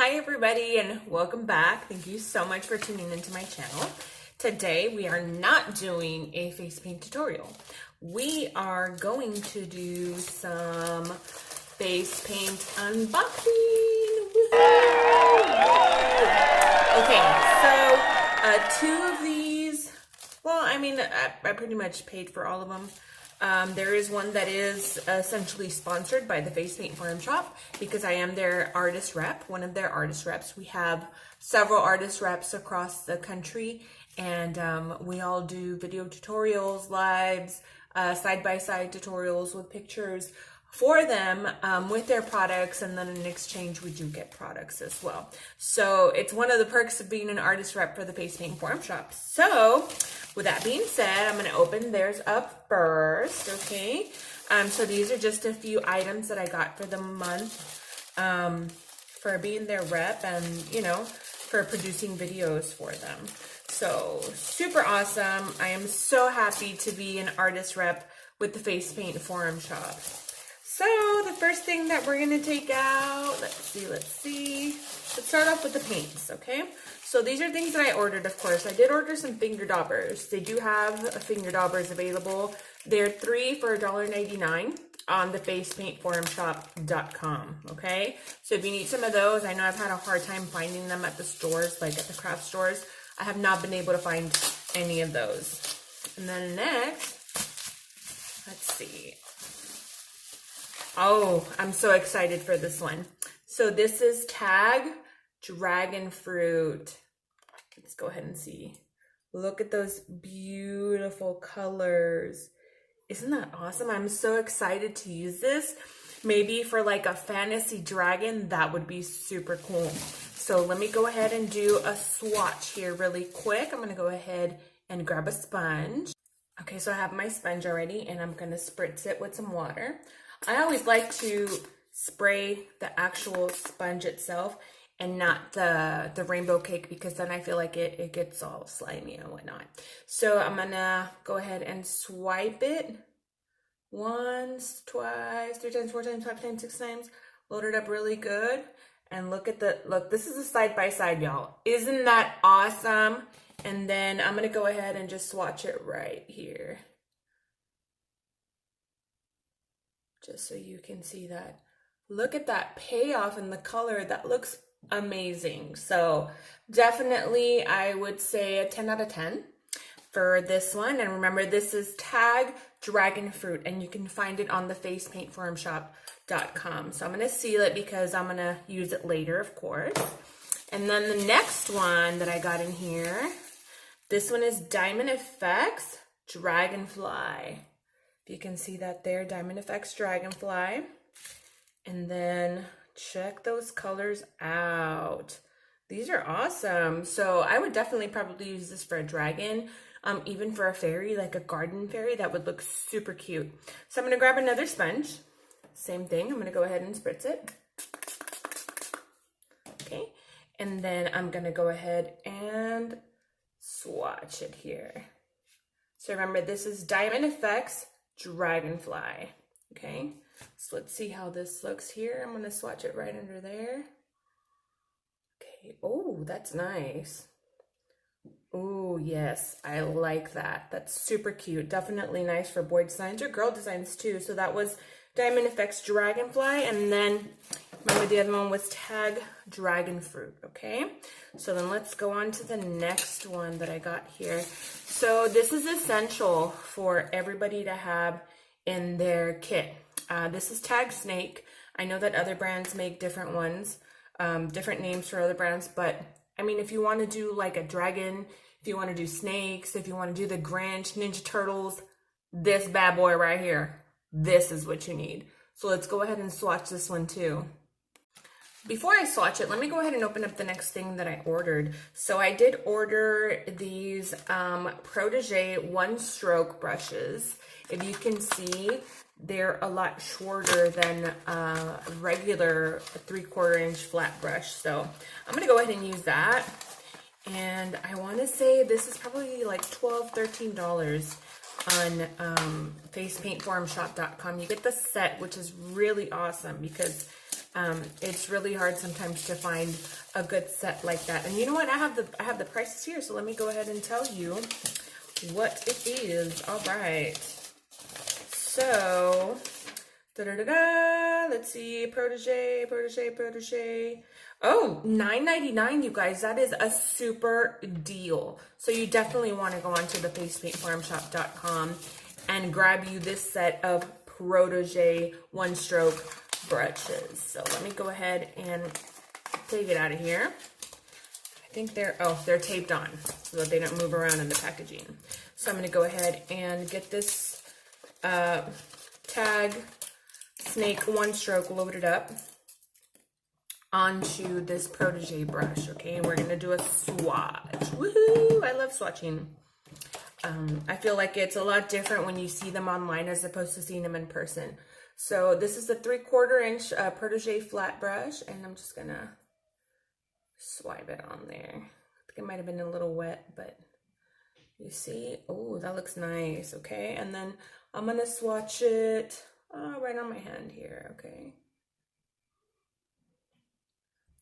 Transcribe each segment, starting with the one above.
Hi everybody and welcome back. Thank you so much for tuning into my channel. Today we are not doing a face paint tutorial. We are going to do some face paint unboxing. Okay, so two of these, well, I pretty much paid for all of them. There is one that is essentially sponsored by the Face Paint Forum Shop because I am their artist rep, one of their artist reps. We have several artist reps across the country, and we all do video tutorials, lives, side-by-side tutorials with pictures for them with their products, and then in exchange we do get products as well. So it's one of the perks of being an artist rep for the Face Paint Forum Shop. So with that being said, I'm going to open theirs up first, okay? So these are just a few items that I got for the month for being their rep and, you know, for producing videos for them. So super awesome. I am so happy to be an artist rep with the Face Paint Forum Shop. So the first thing that we're going to take out, let's see. Let's start off with the paints, okay? So these are things that I ordered, of course. I did order some finger daubers. They do have finger daubers available. They're 3 for $1.99 on the facepaintforumshop.com, okay? So if you need some of those, I know I've had a hard time finding them at the stores, like at the craft stores. I have not been able to find any of those. And then next, let's see. Oh, I'm so excited for this one. So this is Tag Dragon Fruit. Let's go ahead and see. Look at those beautiful colors. Isn't that awesome? I'm so excited to use this. Maybe for like a fantasy dragon, that would be super cool. So let me go ahead and do a swatch here really quick. I'm gonna go ahead and grab a sponge. Okay, so I have my sponge already and I'm gonna spritz it with some water. I always like to spray the actual sponge itself and not the rainbow cake, because then I feel like it gets all slimy and whatnot. So I'm gonna go ahead and swipe it once, twice, 3 times, 4 times, 5 times, 6 times. Load it up really good. And look, this is a side-by-side, y'all. Isn't that awesome? And then I'm gonna go ahead and just swatch it right here, just so you can see that. Look at that payoff in the color. That looks amazing. So definitely I would say a 10 out of 10 for this one. And remember, this is Tag Dragon Fruit, and you can find it on the facepaintforumshop.com. So I'm going to seal it because I'm going to use it later, of course. And then the next one that I got in here, this one is Diamond Effects Dragonfly. You can see that there, Diamond Effects Dragonfly. And then check those colors out. These are awesome. So I would definitely probably use this for a dragon, even for a fairy, like a garden fairy. That would look super cute. So I'm going to grab another sponge. Same thing. I'm going to go ahead and spritz it. Okay. And then I'm going to go ahead and swatch it here. So remember, this is Diamond Effects Dragonfly. Okay, so let's see how this looks here. I'm going to swatch it right under there. Okay, oh, that's nice. Oh, yes, I like that. That's super cute. Definitely nice for boy designs or girl designs too. So that was Diamond Effects Dragonfly, and then remember the other one was Tag Dragon Fruit. Okay, so then let's go on to the next one that I got here. So this is essential for everybody to have in their kit. This is Tag Snake. I know that other brands make different ones, different names for other brands, but I mean, if you want to do like a dragon, if you want to do snakes, if you want to do the Grinch, Ninja Turtles, this bad boy right here, this is what you need. So let's go ahead and swatch this one too. Before I swatch it, let me go ahead and open up the next thing that I ordered. So I did order these Protege one-stroke brushes. If you can see, they're a lot shorter than a regular 3/4 inch flat brush. So I'm gonna go ahead and use that. And I wanna say this is probably like $12, $13. on facepaintforumshop.com. You get the set, which is really awesome because it's really hard sometimes to find a good set like that. And you know what? I have the prices here, so let me go ahead and tell you what it is. All right. So, let's see, protege. Oh, $9.99, you guys. That is a super deal. So you definitely want to go onto the facepaintforumshop.com and grab you this set of protege one-stroke brushes. So let me go ahead and take it out of here. I think they're taped on so that they don't move around in the packaging. So I'm going to go ahead and get this tag snake one-stroke loaded up onto this protege brush, okay? And we're gonna do a swatch. Woohoo! I love swatching. I feel like it's a lot different when you see them online as opposed to seeing them in person. So this is a 3/4 inch protege flat brush, and I'm just gonna swipe it on there. I think it might have been a little wet, but you see? Oh, that looks nice, okay? And then I'm gonna swatch it right on my hand here, okay?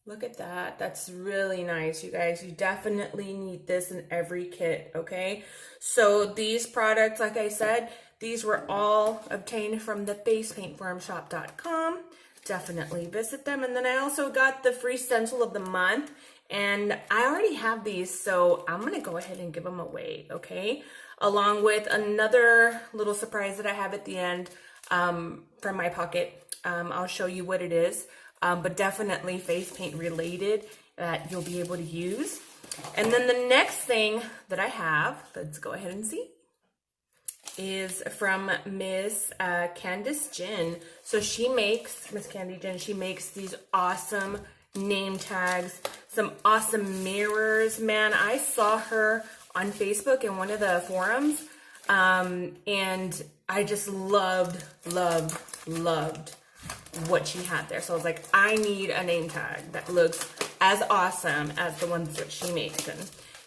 Look at that. That's really nice, you guys. You definitely need this in every kit, okay? So these products, like I said, these were all obtained from the facepaintforumshop.com. Definitely visit them. And then I also got the free stencil of the month, and I already have these, so I'm gonna go ahead and give them away, okay? Along with another little surprise that I have at the end from my pocket. I'll show you what it is. But definitely face paint related that you'll be able to use. And then the next thing that I have, let's go ahead and see, is from Miss Candice Jen. So she makes, Miss Candy Jen, she makes these awesome name tags, some awesome mirrors. Man, I saw her on Facebook in one of the forums, and I just loved what she had there. So I was like, I need a name tag that looks as awesome as the ones that she makes. And,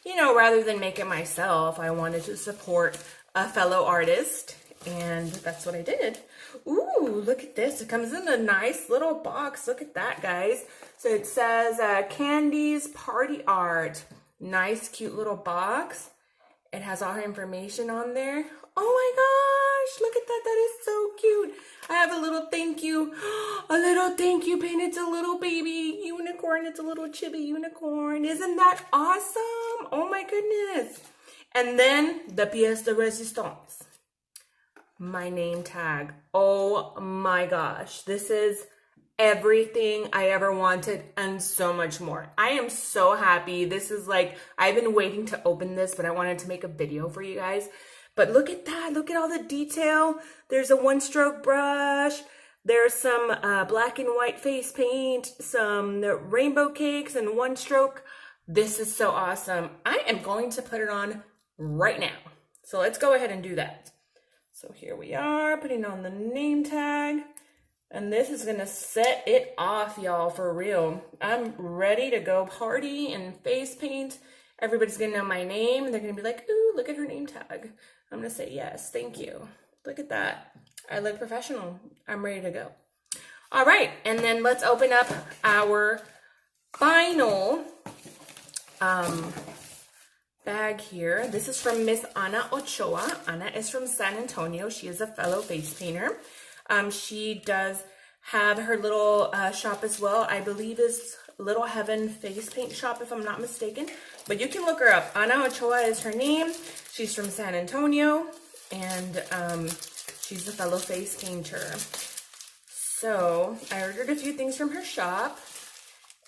you know, rather than make it myself, I wanted to support a fellow artist, and that's what I did. Ooh, look at this. It comes in a nice little box. Look at that, guys. So it says Candy's Party Art. Nice, cute little box. It has all her information on there. Oh my gosh, look at that. That is so cute. I have a little thank you painted. It's a little baby unicorn. It's a little chibi unicorn. Isn't that awesome? Oh my goodness. And then the pièce de résistance, my name tag. Oh my gosh, this is everything I ever wanted and so much more. I am so happy. This is like, I've been waiting to open this, but I wanted to make a video for you guys. But look at that. Look at all the detail. There's a one-stroke brush. There's some black and white face paint, some rainbow cakes and one stroke. This is so awesome. I am going to put it on right now. So let's go ahead and do that. So here we are, putting on the name tag. And this is gonna set it off, y'all, for real. I'm ready to go party and face paint. Everybody's gonna know my name. They're gonna be like, ooh, look at her name tag. I'm gonna say, yes, thank you. Look at that. I look professional. I'm ready to go. All right, and then let's open up our final bag here. This is from Miss Ana Ochoa. Ana is from San Antonio. She is a fellow face painter. She does have her little shop as well. I believe is Little Heaven Face Paint Shop, if I'm not mistaken. But you can look her up. Ana Ochoa is her name. She's from San Antonio, and she's a fellow face painter. So I ordered a few things from her shop,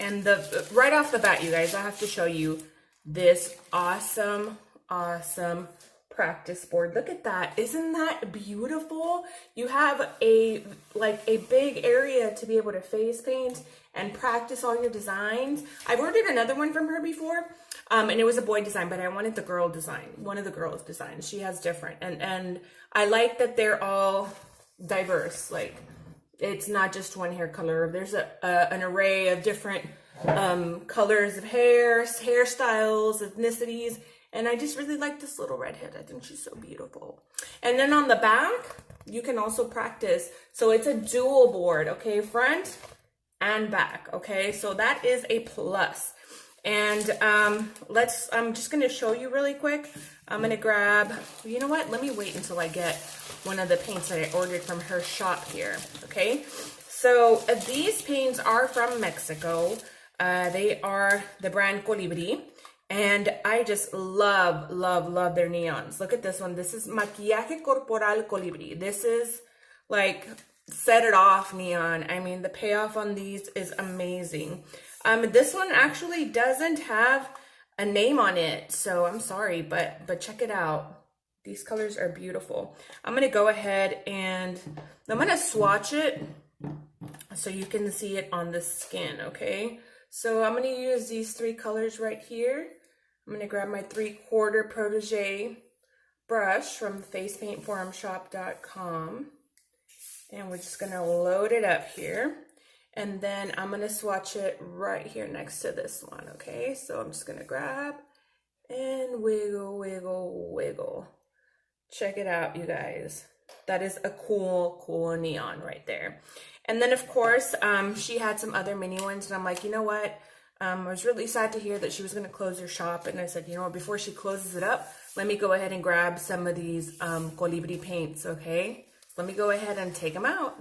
and right off the bat, you guys, I have to show you this awesome practice board. Look at that. Isn't that beautiful? You have a big area to be able to face paint and practice all your designs. I've ordered another one from her before, and it was a boy design, but I wanted the girl design, one of the girls' designs. She has different, and I like that they're all diverse. Like, it's not just one hair color. There's an array of different colors of hair, hairstyles, ethnicities, And I just really like this little redhead. I think she's so beautiful. And then on the back, you can also practice. So it's a dual board, okay? Front and back, okay? So that is a plus. And I'm just gonna show you really quick. I'm gonna grab, you know what? Let me wait until I get one of the paints that I ordered from her shop here, okay? So these paints are from Mexico. They are the brand Colibri. And I just love, love, love their neons. Look at this one. This is Maquillaje Corporal Colibri. This is like set it off neon. I mean, the payoff on these is amazing. This one actually doesn't have a name on it, so I'm sorry, but check it out. These colors are beautiful. I'm gonna go ahead and I'm gonna swatch it so you can see it on the skin, okay? So I'm gonna use these three colors right here. I'm gonna grab my 3/4 Protégé brush from facepaintforumshop.com, and we're just gonna load it up here. And then I'm gonna swatch it right here next to this one, okay? So I'm just gonna grab and wiggle, wiggle, wiggle. Check it out, you guys. That is a cool, cool neon right there. And then of course, she had some other mini ones, and I'm like, you know what? I was really sad to hear that she was gonna close her shop, and I said, you know what, before she closes it up, let me go ahead and grab some of these Colibri paints, okay? Let me go ahead and take them out.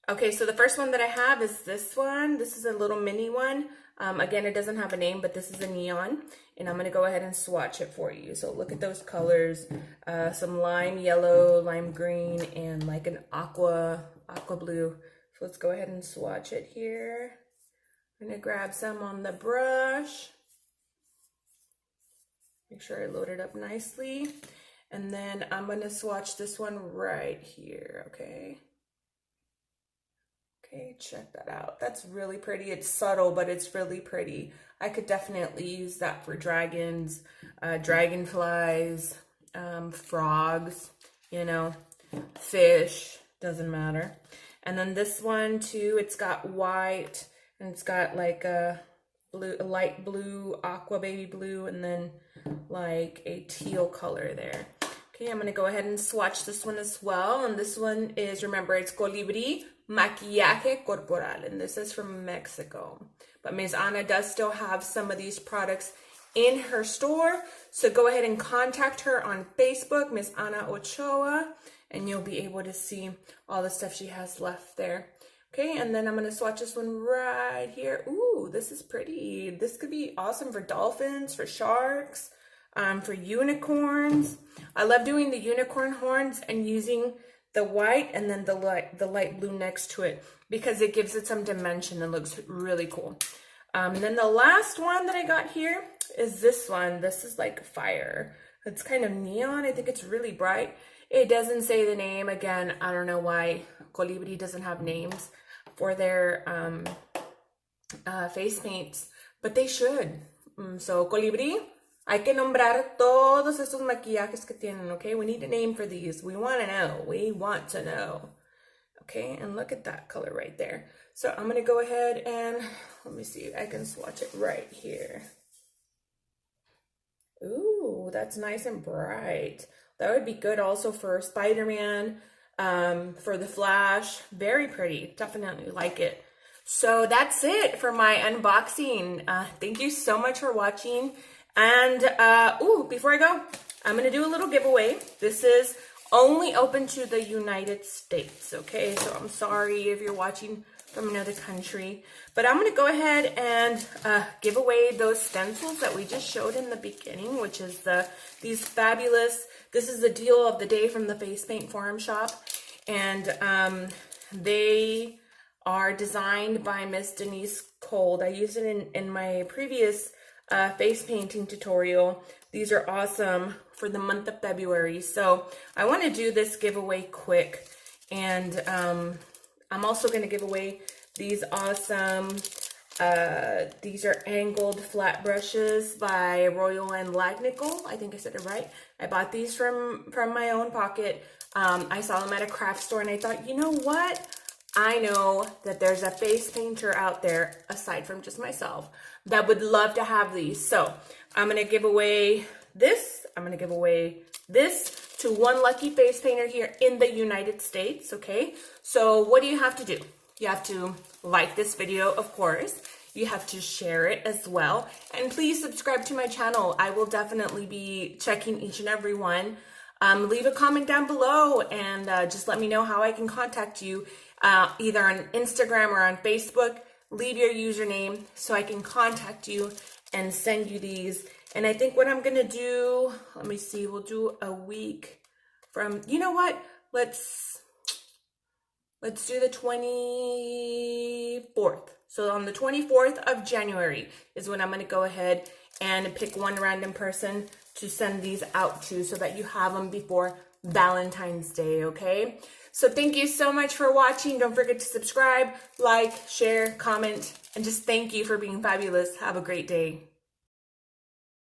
Okay, so the first one that I have is this one. This is a little mini one. Again, it doesn't have a name, but this is a neon. And I'm gonna go ahead and swatch it for you. So look at those colors. Some lime yellow, lime green, and like an aqua blue. So let's go ahead and swatch it here. I'm gonna grab some on the brush. Make sure I load it up nicely. And then I'm gonna swatch this one right here, okay? Okay, check that out. That's really pretty. It's subtle, but it's really pretty. I could definitely use that for dragons, dragonflies, frogs, you know, fish, doesn't matter. And then this one too, it's got white, and it's got like a light blue, aqua baby blue, and then like a teal color there. Okay, I'm gonna go ahead and swatch this one as well. And this one is, remember, it's Colibri Maquillaje Corporal, and this is from Mexico. But Ms. Ana does still have some of these products in her store, so go ahead and contact her on Facebook, Ms. Ana Ochoa, and you'll be able to see all the stuff she has left there. Okay, and then I'm gonna swatch this one right here. Ooh, this is pretty. This could be awesome for dolphins, for sharks, for unicorns. I love doing the unicorn horns and using the white and then the light blue next to it, because it gives it some dimension and looks really cool. And then the last one that I got here is this one. This is like fire. It's kind of neon. I think it's really bright. It doesn't say the name. Again, I don't know why Colibri doesn't have names for their face paints, but they should. So Colibri, hay que nombrar todos estos maquillajes que tienen, okay? We need a name for these. We want to know. We want to know. Okay, and look at that color right there. So I'm going to go ahead and, let me see, I can swatch it right here. Ooh, that's nice and bright. That would be good also for Spider-Man, for the Flash. Very pretty. Definitely like it. So that's it for my unboxing. Thank you so much for watching. And, before I go, I'm going to do a little giveaway. This is only open to the United States, okay? So I'm sorry if you're watching from another country. But I'm going to go ahead and give away those stencils that we just showed in the beginning, which is these fabulous, this is the deal of the day from the Face Paint Forum Shop. And they are designed by Miss Denise Cold. I used it in my previous face painting tutorial. These are awesome for the month of February. So I want to do this giveaway quick. And I'm also going to give away these awesome, these are angled flat brushes by Royal and Lagnical. I think I said it right. I bought these from my own pocket. I saw them at a craft store and I thought, you know what? I know that there's a face painter out there, aside from just myself, that would love to have these. So I'm going to give away this. I'm going to give away this to one lucky face painter here in the United States, okay? So what do you have to do? You have to like this video, of course. You have to share it as well. And please subscribe to my channel. I will definitely be checking each and every one. Leave a comment down below and just let me know how I can contact you, either on Instagram or on Facebook. Leave your username so I can contact you and send you these. And I think what I'm gonna do, let me see, we'll do a week from, you know what? Let's do the 24th. So on the 24th of January is when I'm going to go ahead and pick one random person to send these out to so that you have them before Valentine's Day, okay? So thank you so much for watching. Don't forget to subscribe, like, share, comment, and just thank you for being fabulous. Have a great day.